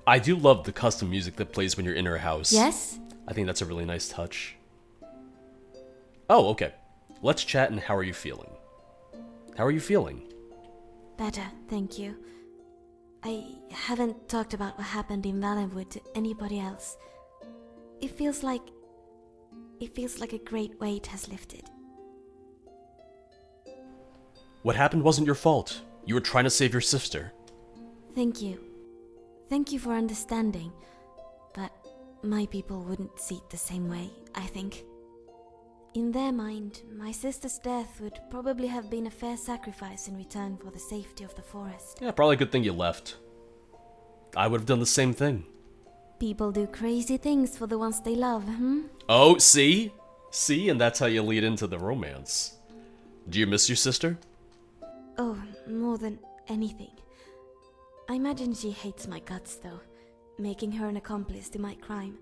I do love the custom music that plays when you're in her house. Yes? I think that's a really nice touch. Oh, okay. Let's chat and how are you feeling? How are you feeling? Better, thank you. I haven't talked about what happened in Valenwood to anybody else. It feels like a great weight has lifted. What happened wasn't your fault. You were trying to save your sister. Thank you. Thank you for understanding. But my people wouldn't see it the same way, I think. In their mind, my sister's death would probably have been a fair sacrifice in return for the safety of the forest. Yeah, probably a good thing you left. I would have done the same thing. People do crazy things for the ones they love, Oh, see? See, and that's how you lead into the romance. Do you miss your sister? Oh, more than anything. I imagine she hates my guts, though, making her an accomplice to my crime.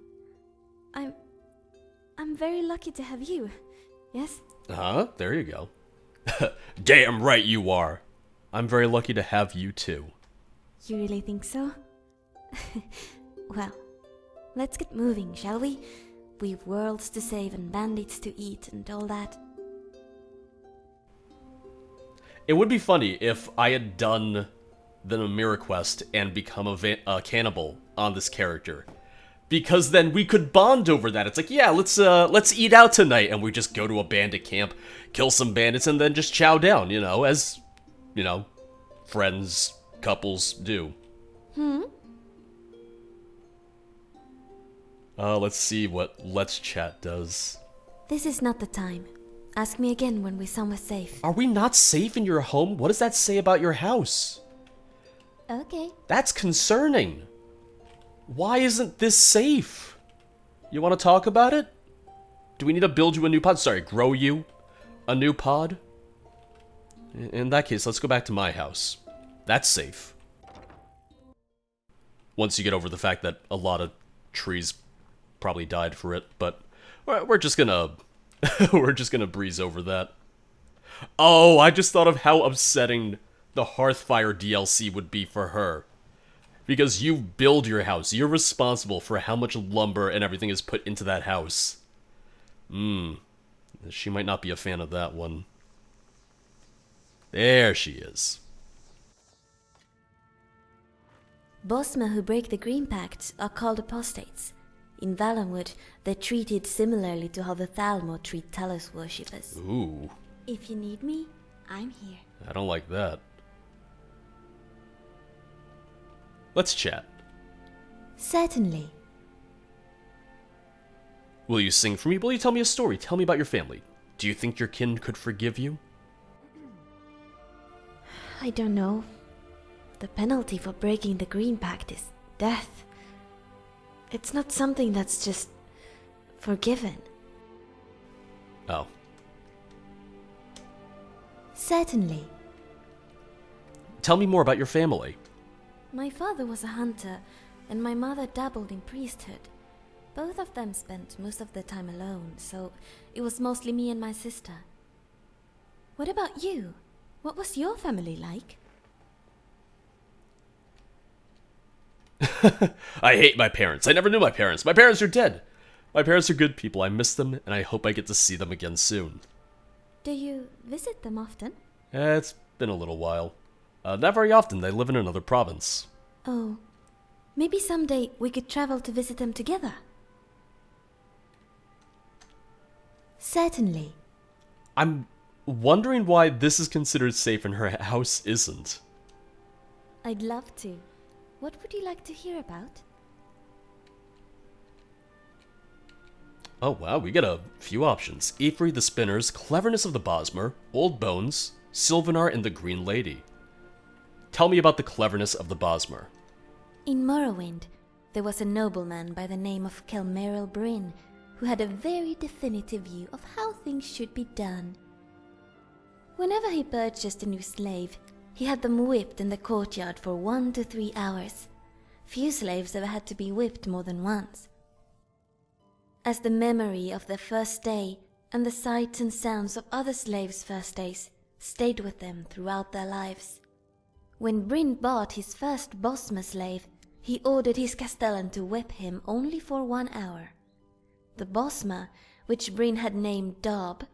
I'm very lucky to have you, yes? Uh-huh, there you go. Damn right you are. I'm very lucky to have you too. You really think so? Well, let's get moving, shall we? We've worlds to save and bandits to eat and all that. It would be funny if I had done the Namira quest and become a cannibal on this character. Because then we could bond over that. It's like, yeah, let's eat out tonight, and we just go to a bandit camp, kill some bandits, and then just chow down, as, friends, couples do. Let's see what Let's Chat does. This is not the time. Ask me again when we're somewhere safe. Are we not safe in your home? What does that say about your house? Okay. That's concerning. Why isn't this safe? You want to talk about it? Do we need to build you a new pod? Sorry, grow you a new pod? In that case, let's go back to my house. That's safe. Once you get over the fact that a lot of trees probably died for it, but we're just gonna we're just gonna breeze over that. Oh, I just thought of how upsetting the Hearthfire DLC would be for her. Because you build your house. You're responsible for how much lumber and everything is put into that house. She might not be a fan of that one. There she is. Bosmer who break the Green Pact are called apostates. In Valenwood, they're treated similarly to how the Thalmor treat Talos worshippers. Ooh. If you need me, I'm here. I don't like that. Let's chat. Certainly. Will you sing for me? Will you tell me a story? Tell me about your family. Do you think your kin could forgive you? I don't know. The penalty for breaking the Green Pact is death. It's not something that's just forgiven. Oh. Certainly. Tell me more about your family. My father was a hunter, and my mother dabbled in priesthood. Both of them spent most of their time alone, so it was mostly me and my sister. What about you? What was your family like? I hate my parents. I never knew my parents. My parents are dead. My parents are good people. I miss them, and I hope I get to see them again soon. Do you visit them often? It's been a little while. Not very often. They live in another province. Oh, maybe someday we could travel to visit them together. Certainly. I'm wondering why this is considered safe and her house isn't. I'd love to. What would you like to hear about? Oh wow, we got a few options. Aephri the Spinners, Cleverness of the Bosmer, Old Bones, Sylvanar, and the Green Lady. Tell me about the cleverness of the Bosmer. In Morrowind, there was a nobleman by the name of Kelmeril Bryn, who had a very definitive view of how things should be done. Whenever he purchased a new slave, he had them whipped in the courtyard for 1 to 3 hours. Few slaves ever had to be whipped more than once. As the memory of their first day and the sights and sounds of other slaves' first days stayed with them throughout their lives. When Bryn bought his first Bosmer slave, he ordered his castellan to whip him only for 1 hour. The Bosmer, which Bryn had named Dob,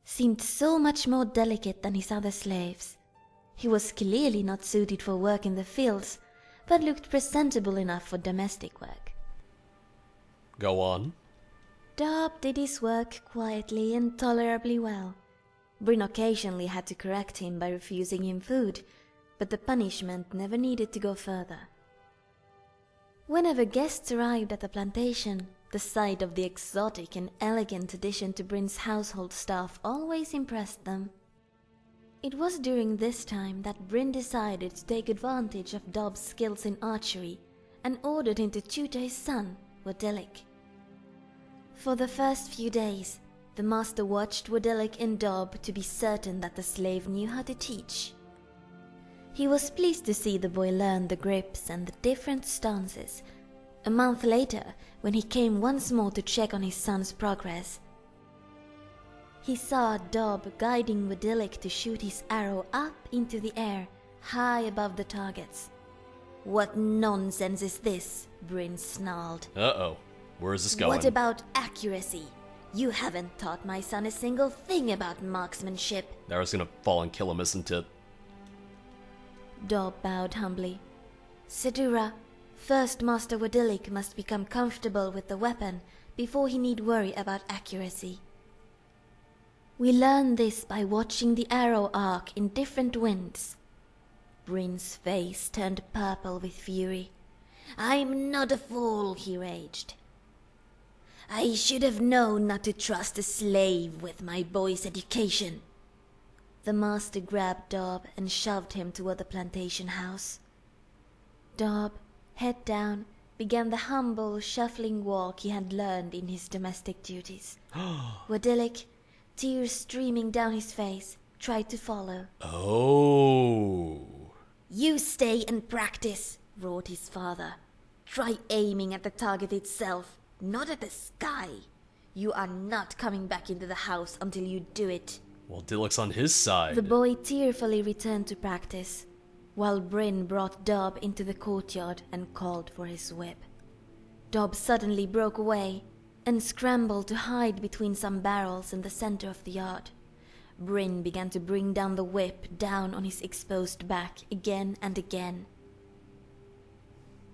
seemed so much more delicate than his other slaves. He was clearly not suited for work in the fields, but looked presentable enough for domestic work. Go on. Dob did his work quietly and tolerably well. Bryn occasionally had to correct him by refusing him food, but the punishment never needed to go further. Whenever guests arrived at the plantation, the sight of the exotic and elegant addition to Bryn's household staff always impressed them. It was during this time that Bryn decided to take advantage of Dob's skills in archery and ordered him to tutor his son, Waribki. For the first few days, the master watched Waribki and Dob to be certain that the slave knew how to teach. He was pleased to see the boy learn the grips and the different stances. A month later, when he came once more to check on his son's progress, he saw Dob guiding Waribki to shoot his arrow up into the air, high above the targets. "What nonsense is this?" Bryn snarled. Uh-oh. Where is this going? "What about accuracy? You haven't taught my son a single thing about marksmanship." Now he's gonna fall and kill him, isn't it? Dob bowed humbly. "Sedura, first Master Waribki must become comfortable with the weapon before he need worry about accuracy. We learn this by watching the arrow arc in different winds." Bryn's face turned purple with fury. "I'm not a fool," he raged. "I should have known not to trust a slave with my boy's education." The master grabbed Dob and shoved him toward the plantation house. Dob, head down, began the humble, shuffling walk he had learned in his domestic duties. Waribki, tears streaming down his face, tried to follow. Oh. "You stay and practice," roared his father. "Try aiming at the target itself, not at the sky. You are not coming back into the house until you do it." Well, Dillick's on his side. The boy tearfully returned to practice, while Bryn brought Dob into the courtyard and called for his whip. Dob suddenly broke away and scrambled to hide between some barrels in the center of the yard. Bryn began to bring down the whip down on his exposed back again and again.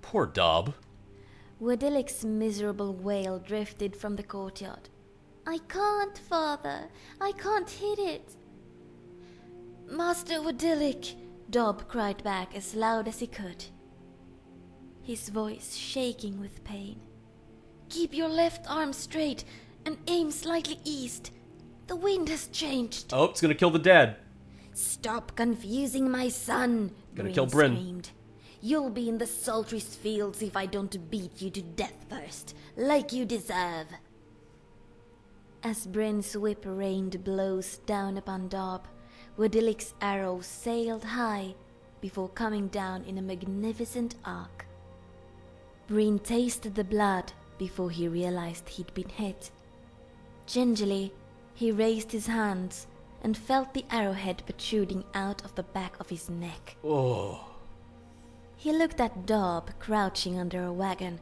Poor Dob. Waribki's miserable wail drifted from the courtyard. "I can't, father. I can't hit it." "Master Waribki," Dob cried back as loud as he could, his voice shaking with pain. "Keep your left arm straight and aim slightly east. The wind has changed." Oh, it's gonna kill the dad. "Stop confusing my son," Gonna kill Bryn. screamed. "You'll be in the sultry fields if I don't beat you to death first, like you deserve." As Bryn's whip rained blows down upon Dob, Waribki's arrow sailed high before coming down in a magnificent arc. Bryn tasted the blood before he realized he'd been hit. Gingerly, he raised his hands and felt the arrowhead protruding out of the back of his neck. Oh. He looked at Dob crouching under a wagon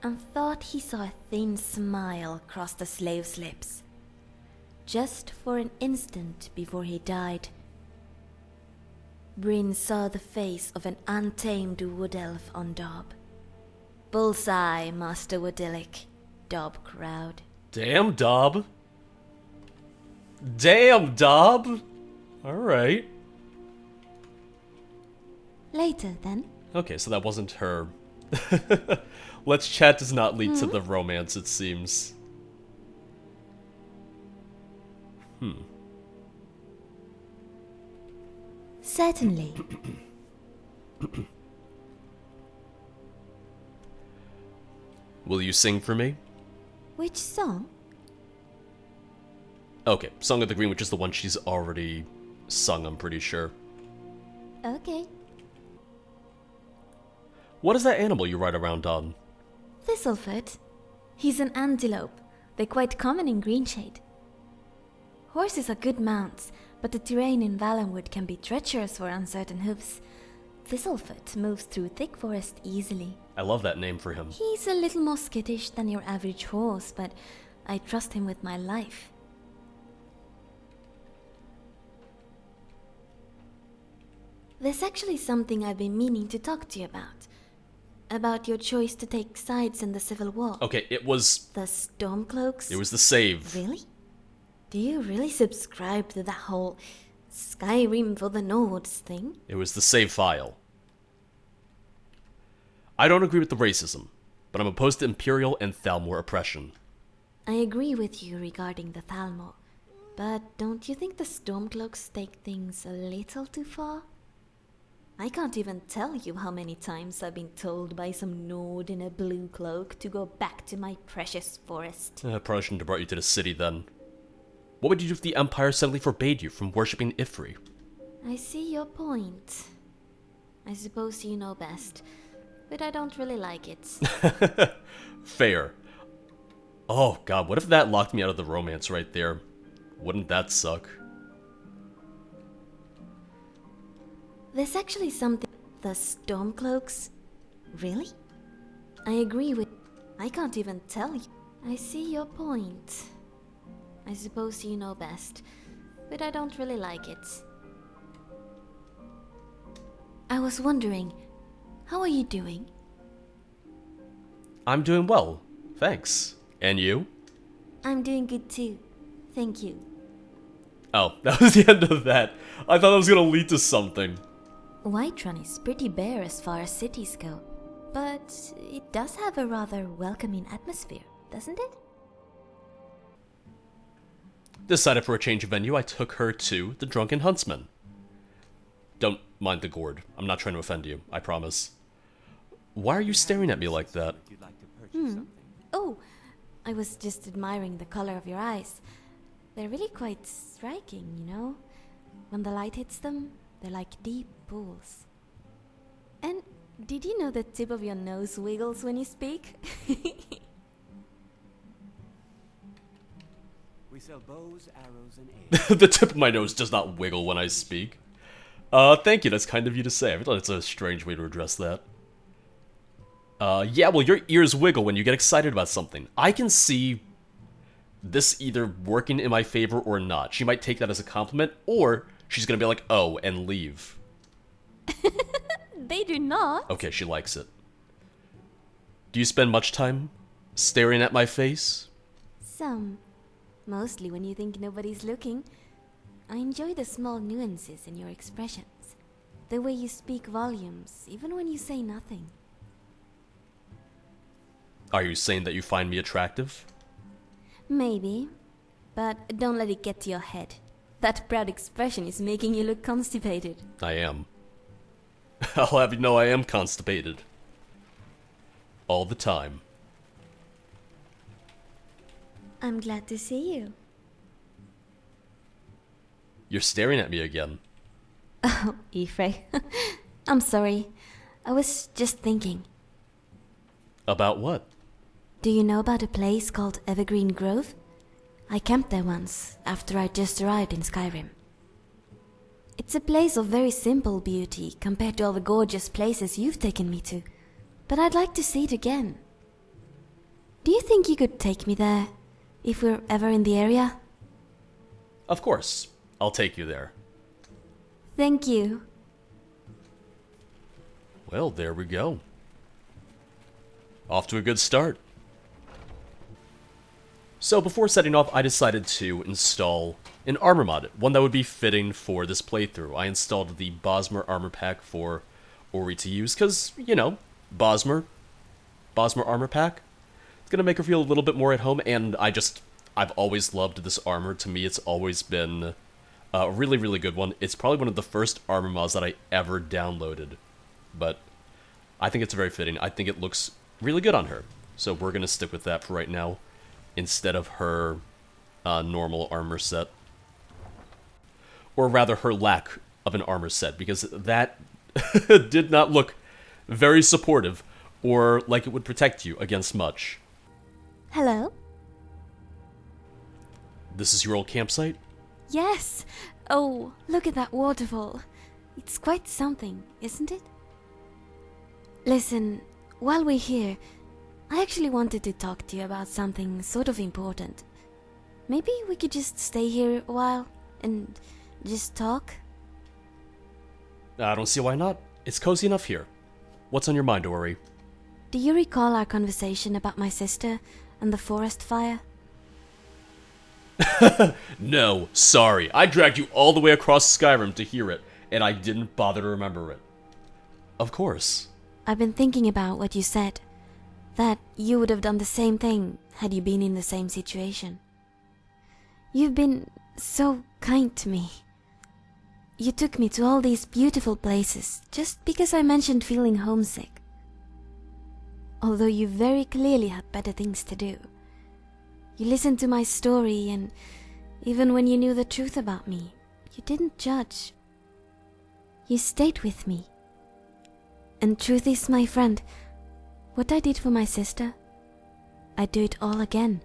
and thought he saw a thin smile cross the slave's lips. Just for an instant before he died, Bryn saw the face of an untamed wood elf on Dob. "Bullseye, Master Waribki," Dob crowed. Damn, Dob. Damn, Dob. Alright. Later, then. Okay, so that wasn't her. Let's chat does not lead to the romance, it seems. Certainly. Will you sing for me? Which song? Okay, Song of the Green, which is the one she's already sung, I'm pretty sure. Okay. What is that animal you ride around on? Thistlefoot. He's an antelope. They're quite common in Greenshade. Horses are good mounts, but the terrain in Valenwood can be treacherous for uncertain hoofs. Thistlefoot moves through thick forest easily. I love that name for him. He's a little more skittish than your average horse, but I trust him with my life. There's actually something I've been meaning to talk to you about. About your choice to take sides in the Civil War. Okay, it was... The Stormcloaks? It was the save. Really? Do you really subscribe to that whole Skyrim for the Nords thing? It was the save file. I don't agree with the racism, but I'm opposed to Imperial and Thalmor oppression. I agree with you regarding the Thalmor, but don't you think the Stormcloaks take things a little too far? I can't even tell you how many times I've been told by some Nord in a blue cloak to go back to my precious forest. Probably shouldn't have brought you to the city then. What would you do if the Empire suddenly forbade you from worshipping Ifri? I see your point. I suppose you know best, but I don't really like it. Fair. Oh god, what if that locked me out of the romance right there? Wouldn't that suck? There's actually something... The Stormcloaks? Really? I agree with... I can't even tell you. I see your point. I suppose you know best, but I don't really like it. I was wondering, how are you doing? I'm doing well, thanks. And you? I'm doing good too. Thank you. Oh, that was the end of that. I thought that was gonna lead to something. Whiterun is pretty bare as far as cities go, but it does have a rather welcoming atmosphere, doesn't it? Decided for a change of venue, I took her to the Drunken Huntsman. Don't mind the gourd. I'm not trying to offend you, I promise. Why are you staring at me like that? Oh, I was just admiring the color of your eyes. They're really quite striking, you know? When the light hits them, they're like deep pools. And did you know the tip of your nose wiggles when you speak? We sell bows, arrows, and eggs. The tip of my nose does not wiggle when I speak. Thank you, that's kind of you to say. I thought it's a strange way to address that. Yeah, well, your ears wiggle when you get excited about something. I can see this either working in my favor or not. She might take that as a compliment, or she's gonna be like, oh, and leave. They do not. Okay, she likes it. Do you spend much time staring at my face? Some. Mostly when you think nobody's looking. I enjoy the small nuances in your expressions. The way you speak volumes, even when you say nothing. Are you saying that you find me attractive? Maybe. But don't let it get to your head. That proud expression is making you look constipated. I am. I'll have you know I am constipated. All the time. I'm glad to see you. You're staring at me again. Oh, Ifre. I'm sorry. I was just thinking. About what? Do you know about a place called Evergreen Grove? I camped there once, after I just arrived in Skyrim. It's a place of very simple beauty compared to all the gorgeous places you've taken me to, but I'd like to see it again. Do you think you could take me there, if we're ever in the area? Of course. I'll take you there. Thank you. Well, there we go. Off to a good start. So before setting off, I decided to install an armor mod, one that would be fitting for this playthrough. I installed the Bosmer armor pack for Auri to use, because, you know, Bosmer armor pack. It's gonna make her feel a little bit more at home, and I've always loved this armor. To me, it's always been a really, really good one. It's probably one of the first armor mods that I ever downloaded, but I think it's very fitting. I think it looks really good on her, so we're gonna stick with that for right now, instead of her normal armor set. Or rather, her lack of an armor set, because that did not look very supportive, or like it would protect you against much. Hello? This is your old campsite? Yes! Oh, look at that waterfall. It's quite something, isn't it? Listen, while we're here, I actually wanted to talk to you about something sort of important. Maybe we could just stay here a while and just talk? I don't see why not. It's cozy enough here. What's on your mind, Auri? Do you recall our conversation about my sister and the forest fire? No, sorry. I dragged you all the way across Skyrim to hear it, and I didn't bother to remember it. Of course. I've been thinking about what you said. That you would have done the same thing had you been in the same situation. You've been so kind to me. You took me to all these beautiful places just because I mentioned feeling homesick. Although you very clearly had better things to do. You listened to my story, and even when you knew the truth about me, you didn't judge. You stayed with me. And truth is, my friend, what I did for my sister, I'd do it all again.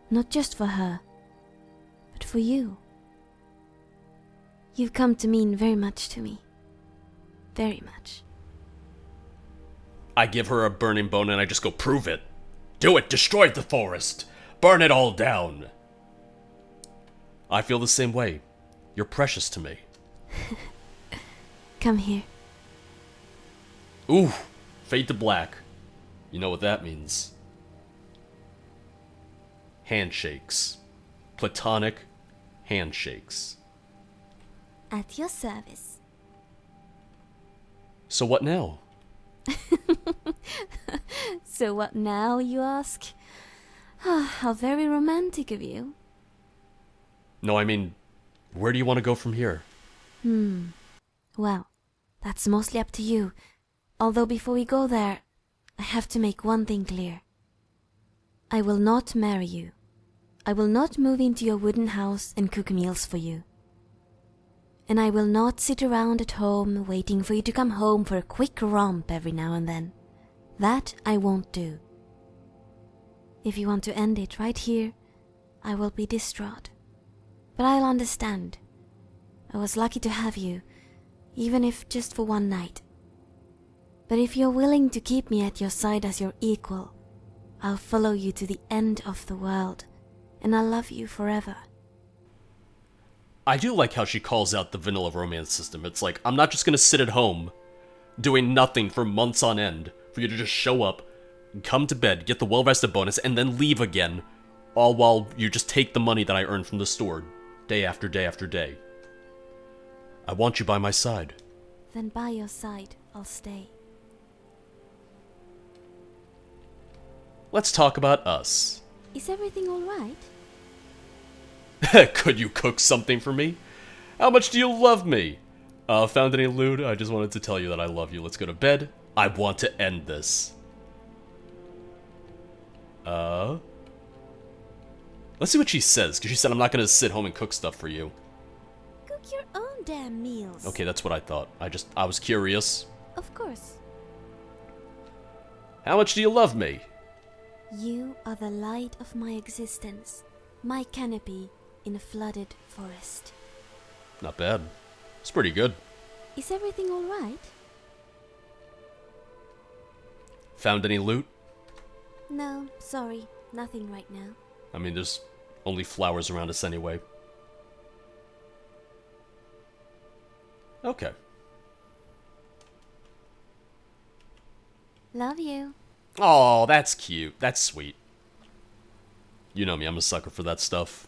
Not just for her, but for you. You've come to mean very much to me. Very much. I give her a burning bone and I just go, prove it. Do it, destroy the forest. Burn it all down. I feel the same way. You're precious to me. Come here. Ooh, fade to black. You know what that means. Handshakes. Platonic handshakes. At your service. So what now? So what now, you ask? Ah, how very romantic of you. No, I mean, where do you want to go from here? Well, that's mostly up to you. Although before we go there, I have to make one thing clear. I will not marry you. I will not move into your wooden house and cook meals for you. And I will not sit around at home waiting for you to come home for a quick romp every now and then. That I won't do. If you want to end it right here, I will be distraught. But I'll understand. I was lucky to have you, even if just for one night. But if you're willing to keep me at your side as your equal, I'll follow you to the end of the world, and I'll love you forever. I do like how she calls out the vanilla romance system. It's like, I'm not just gonna sit at home, doing nothing for months on end, for you to just show up, come to bed, get the well-rested bonus, and then leave again, all while you just take the money that I earn from the store, day after day after day. I want you by my side. Then by your side, I'll stay. Let's talk about us. Is everything all right? Could you cook something for me? How much do you love me? Found any loot? I just wanted to tell you that I love you. Let's go to bed. I want to end this. Let's see what she says, because she said I'm not going to sit home and cook stuff for you. Cook your own damn meals. Okay, that's what I thought. I was curious. Of course. How much do you love me? You are the light of my existence, my canopy in a flooded forest. Not bad. It's pretty good. Is everything all right? Found any loot? No, sorry, nothing right now. I mean, there's only flowers around us anyway. Okay. Love you. Oh, that's cute. That's sweet. You know me, I'm a sucker for that stuff.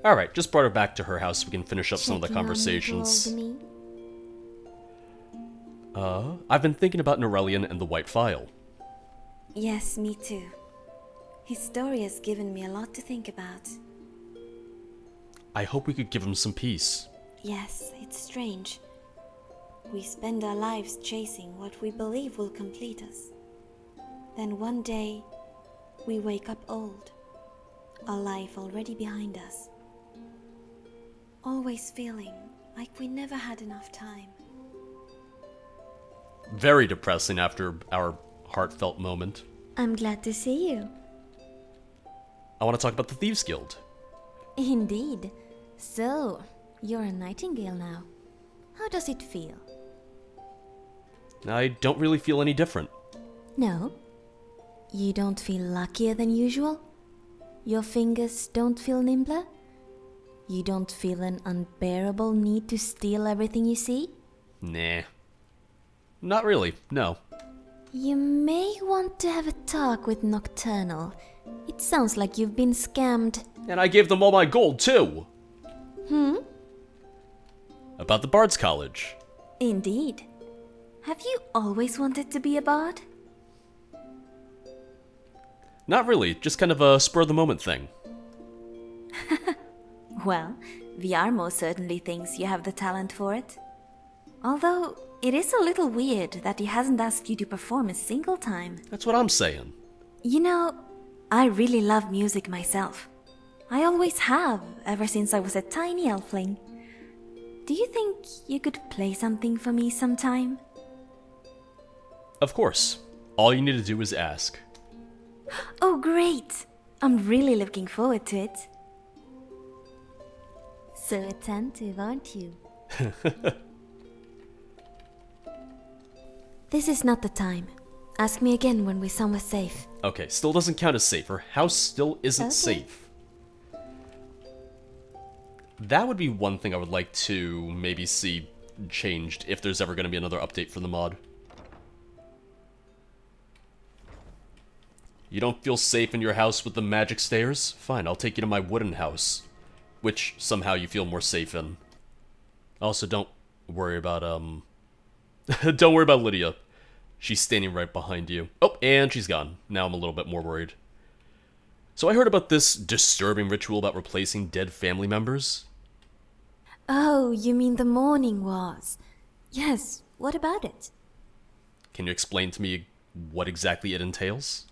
Alright, just brought her back to her house so we can finish up some of the Checking on me to conversations. old me? I've been thinking about Norellian and the White Phial. Yes, me too. His story has given me a lot to think about. I hope we could give him some peace. Yes, it's strange. We spend our lives chasing what we believe will complete us. Then one day, we wake up old, our life already behind us. Always feeling like we never had enough time. Very depressing after our heartfelt moment. I'm glad to see you. I want to talk about the Thieves Guild. Indeed. So, you're a nightingale now. How does it feel? I don't really feel any different. No? You don't feel luckier than usual? Your fingers don't feel nimbler? You don't feel an unbearable need to steal everything you see? Nah. Not really, no. You may want to have a talk with Nocturnal. It sounds like you've been scammed. And I gave them all my gold, too! About the Bard's College. Indeed. Have you always wanted to be a bard? Not really, just kind of a spur-of-the-moment thing. Well, VR most certainly thinks you have the talent for it. Although, it is a little weird that he hasn't asked you to perform a single time. That's what I'm saying. You know, I really love music myself. I always have, ever since I was a tiny elfling. Do you think you could play something for me sometime? Of course. All you need to do is ask. Oh, great! I'm really looking forward to it. So attentive, aren't you? This is not the time. Ask me again when we're somewhere safe. Okay, still doesn't count as safe. Her house still isn't safe. That would be one thing I would like to maybe see changed if there's ever going to be another update for the mod. You don't feel safe in your house with the magic stairs? Fine, I'll take you to my wooden house. Which, somehow, you feel more safe in. Also, don't worry about, don't worry about Lydia. She's standing right behind you. Oh, and she's gone. Now I'm a little bit more worried. So I heard about this disturbing ritual about replacing dead family members. Oh, you mean the mourning wars? Yes, what about it? Can you explain to me what exactly it entails?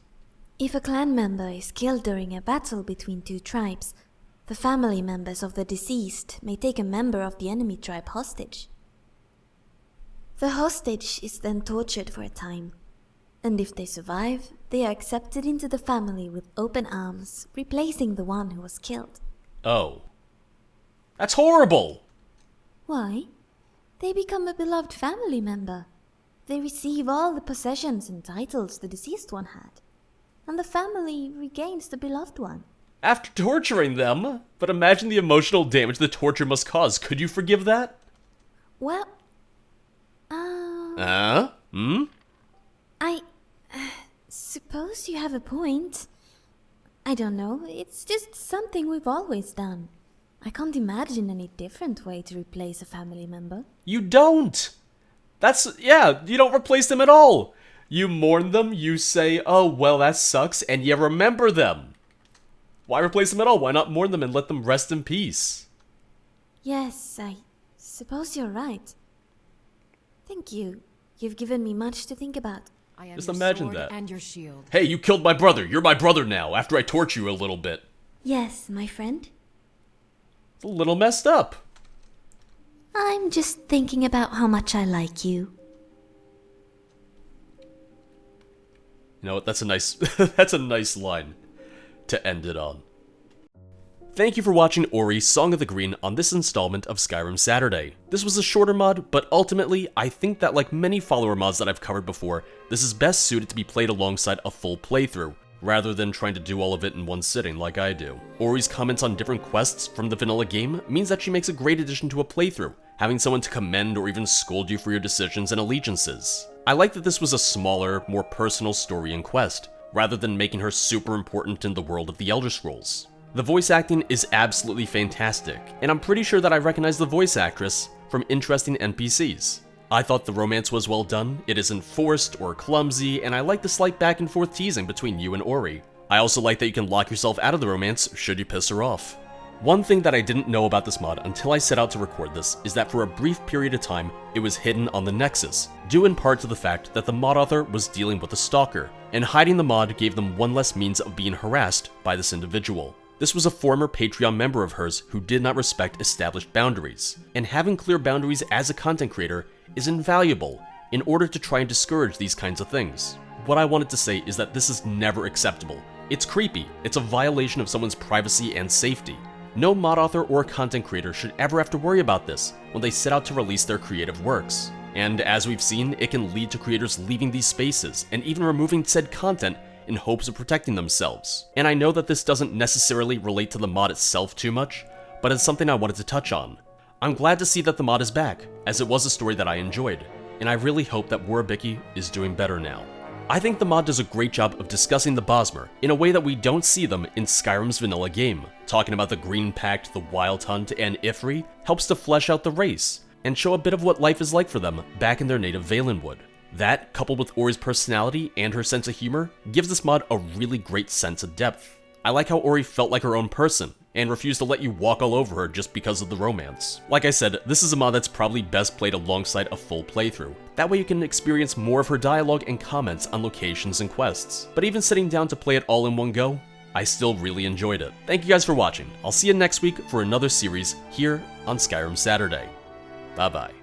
If a clan member is killed during a battle between two tribes, the family members of the deceased may take a member of the enemy tribe hostage. The hostage is then tortured for a time, and if they survive, they are accepted into the family with open arms, replacing the one who was killed. Oh. That's horrible! Why? They become a beloved family member. They receive all the possessions and titles the deceased one had, and the family regains the beloved one. After torturing them? But imagine the emotional damage the torture must cause. Could you forgive that? Well, I suppose you have a point. I don't know, it's just something we've always done. I can't imagine any different way to replace a family member. You don't! Yeah, you don't replace them at all! You mourn them, you say, oh, well, that sucks, and you remember them. Why replace them at all? Why not mourn them and let them rest in peace? Yes, I suppose you're right. Thank you. You've given me much to think about. I am Just your imagine sword that. and your shield. Hey, you killed my brother. You're my brother now, after I torture you a little bit. Yes, my friend. It's a little messed up. I'm just thinking about how much I like you. You know what? That's a nice that's a nice line to end it on. Thank you for watching Auri, Song of the Green on this installment of Skyrim Saturday. This was a shorter mod, but ultimately, I think that like many follower mods that I've covered before, this is best suited to be played alongside a full playthrough, rather than trying to do all of it in one sitting like I do. Auri's comments on different quests from the vanilla game means that she makes a great addition to a playthrough, having someone to commend or even scold you for your decisions and allegiances. I like that this was a smaller, more personal story and quest, rather than making her super important in the world of the Elder Scrolls. The voice acting is absolutely fantastic, and I'm pretty sure that I recognize the voice actress from interesting NPCs. I thought the romance was well done, it isn't forced or clumsy, and I like the slight back and forth teasing between you and Auri. I also like that you can lock yourself out of the romance should you piss her off. One thing that I didn't know about this mod until I set out to record this is that for a brief period of time, it was hidden on the Nexus, due in part to the fact that the mod author was dealing with a stalker, and hiding the mod gave them one less means of being harassed by this individual. This was a former Patreon member of hers who did not respect established boundaries, and having clear boundaries as a content creator is invaluable in order to try and discourage these kinds of things. What I wanted to say is that this is never acceptable. It's creepy, it's a violation of someone's privacy and safety. No mod author or content creator should ever have to worry about this when they set out to release their creative works. And as we've seen, it can lead to creators leaving these spaces and even removing said content in hopes of protecting themselves. And I know that this doesn't necessarily relate to the mod itself too much, but it's something I wanted to touch on. I'm glad to see that the mod is back, as it was a story that I enjoyed, and I really hope that Waribki is doing better now. I think the mod does a great job of discussing the Bosmer in a way that we don't see them in Skyrim's vanilla game. Talking about the Green Pact, the Wild Hunt, and Ifri helps to flesh out the race, and show a bit of what life is like for them back in their native Valenwood. That, coupled with Auri's personality and her sense of humor, gives this mod a really great sense of depth. I like how Auri felt like her own person, and refused to let you walk all over her just because of the romance. Like I said, this is a mod that's probably best played alongside a full playthrough. That way you can experience more of her dialogue and comments on locations and quests. But even sitting down to play it all in one go, I still really enjoyed it. Thank you guys for watching. I'll see you next week for another series here on Skyrim Saturday. Bye bye.